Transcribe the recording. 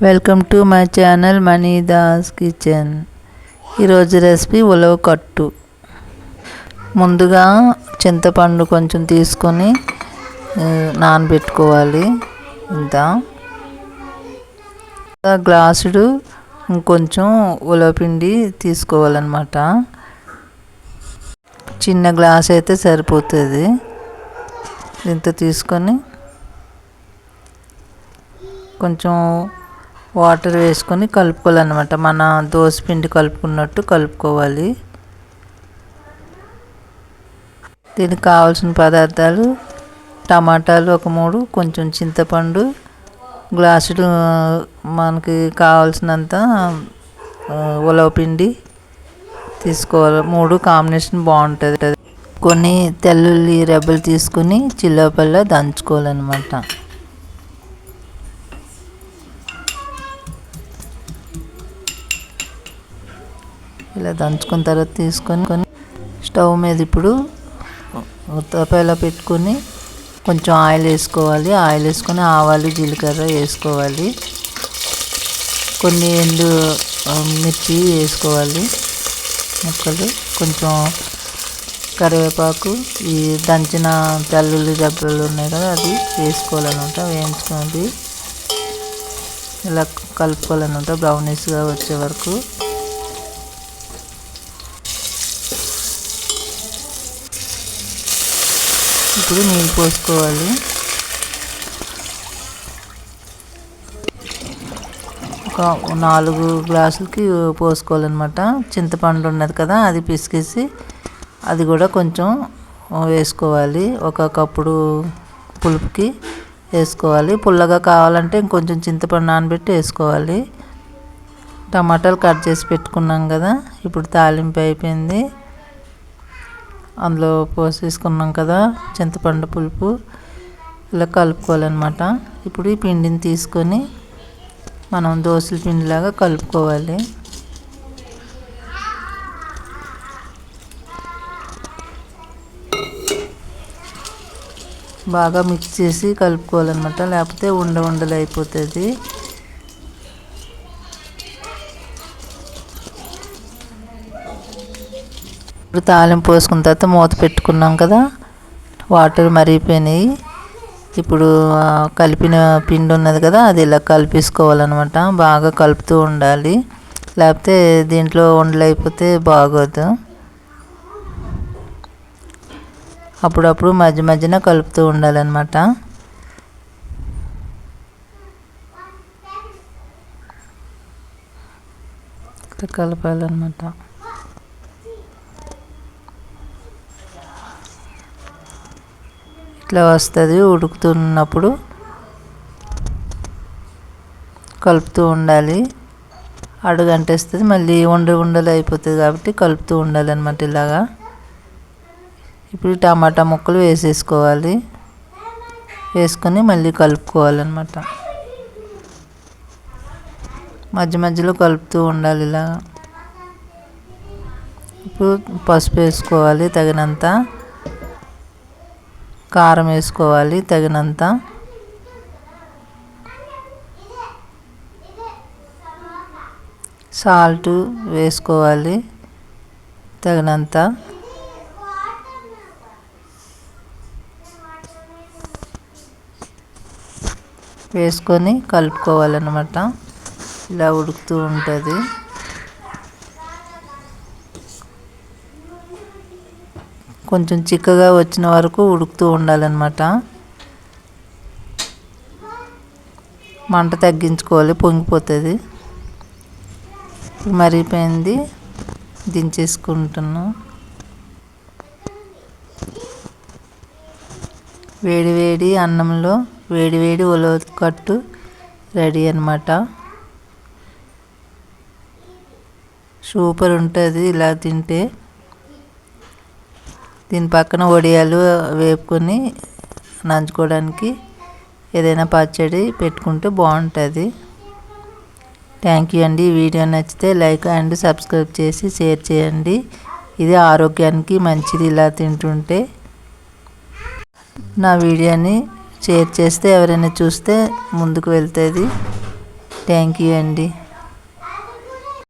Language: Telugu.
Welcome to my channel Manidas kitchen. ఈరోజు రెసిపీ ఉలవ కట్టు. ముందుగా చింతపండు కొంచెం తీసుకొని నానబెట్టుకోవాలి. ఇంత గ్లాసుడు ఇంకొంచెం ఉలవపిండి తీసుకోవాలన్నమాట. చిన్న గ్లాస్ అయితే సరిపోతుంది. ఇంత తీసుకొని కొంచెం వాటర్ వేసుకొని కలుపుకోవాలన్నమాట. మన దోసపిండి కలుపుకున్నట్టు కలుపుకోవాలి. దీనికి కావాల్సిన పదార్థాలు: టమాటాలు ఒక 3, కొంచెం చింతపండు, గ్లాసుడు మనకి కావాల్సినంత ఉలవపిండి తీసుకోవాలి. 3 కాంబినేషన్ బాగుంటుంది. కొన్ని తెల్లుల్లి రెబ్బలు తీసుకుని చిల్లాపల్లా దంచుకోవాలన్నమాట. ఇలా దంచుకున్న తర్వాత తీసుకొని స్టవ్ మీద ఇప్పుడు తపేలా పెట్టుకొని కొంచెం ఆయిల్ వేసుకోవాలి. ఆయిల్ వేసుకొని ఆవాలు, జీలకర్ర వేసుకోవాలి. కొన్ని ఎండు మిర్చి వేసుకోవాలి ముక్కలు, కొంచెం కరివేపాకు, ఈ దంచిన తెల్లుల్లి దెబ్బలు ఉన్నాయి కదా అది వేసుకోవాలన్నమాట. వేయించుకోవాలి. ఇలా కలుపుకోవాలన్నమాట బ్రౌనిష్గా వచ్చే వరకు. ఇప్పుడు నీళ్ళు పోసుకోవాలి. ఒక 4 గ్లాసులకి పోసుకోవాలన్నమాట. చింతపండు ఉన్నది కదా అది పిసికేసి అది కూడా కొంచెం వేసుకోవాలి. ఒక కప్పుడు పులుపుకి వేసుకోవాలి. పుల్లగా కావాలంటే ఇంకొంచెం చింతపండు నానబెట్టి వేసుకోవాలి. టమాటాలు కట్ చేసి పెట్టుకున్నాం కదా, ఇప్పుడు తాలింపు అయిపోయింది. అందులో పోసేసుకున్నాం కదా చింతపండు పులుపు, ఇలా కలుపుకోవాలన్నమాట. ఇప్పుడు ఈ పిండిని తీసుకొని మనం దోసల పిండిలాగా కలుపుకోవాలి. బాగా మిక్స్ చేసి కలుపుకోవాలన్నమాట, లేకపోతే ఉండలు అయిపోతుంది. ఇప్పుడు తాలింపు పోసుకున్న తర్వాత మూత పెట్టుకున్నాం కదా, వాటర్ మరిగిపోయినాయి. ఇప్పుడు కలిపిన పిండి ఉన్నది కదా అది ఇలా కలిపేసుకోవాలన్నమాట. బాగా కలుపుతూ ఉండాలి, లేకపోతే దీంట్లో ఉండలు అయిపోతే బాగోదు. అప్పుడప్పుడు మధ్యన కలుపుతూ ఉండాలన్నమాట. కలపాలన్నమాట. ఇట్లా వస్తుంది. ఉడుకుతున్నప్పుడు కలుపుతూ ఉండాలి. అడుగంటేస్తుంది, మళ్ళీ ఉండలు అయిపోతుంది కాబట్టి కలుపుతూ ఉండాలన్నమాట ఇలాగా. ఇప్పుడు టమాటా ముక్కలు వేసేసుకోవాలి. వేసుకొని మళ్ళీ కలుపుకోవాలన్నమాట. మధ్యలో కలుపుతూ ఉండాలి ఇలాగా. ఇప్పుడు పసుపు వేసుకోవాలి తగినంత, కారం వేసుకోవాలి తగినంత, సాల్ట్ వేసుకోవాలి తగినంత, వేసుకొని కలుపుకోవాలన్నమాట. ఇలా ఉడుకుతూ ఉంటుంది. కొంచెం చిక్కగా వచ్చిన వరకు ఉడుకుతూ ఉండాలన్నమాట. మంట తగ్గించుకోవాలి, పొంగిపోతుంది. మరిగిపోయింది, దించేసుకుంటున్నాం. వేడి అన్నంలో వేడి ఉలవ కట్టు రెడీ అన్నమాట. సూపర్ ఉంటుంది ఇలా తింటే. దీని పక్కన వడియాలు వేపుకొని నంచుకోవడానికి ఏదైనా పచ్చడి పెట్టుకుంటే బాగుంటుంది. థ్యాంక్ యూ అండి. ఈ వీడియో నచ్చితే లైక్ అండ్ సబ్స్క్రైబ్ చేసి షేర్ చేయండి. ఇది ఆరోగ్యానికి మంచిది ఇలా తింటుంటే. నా వీడియోని షేర్ చేస్తే ఎవరైనా చూస్తే ముందుకు వెళ్తుంది. థ్యాంక్ యూ అండి.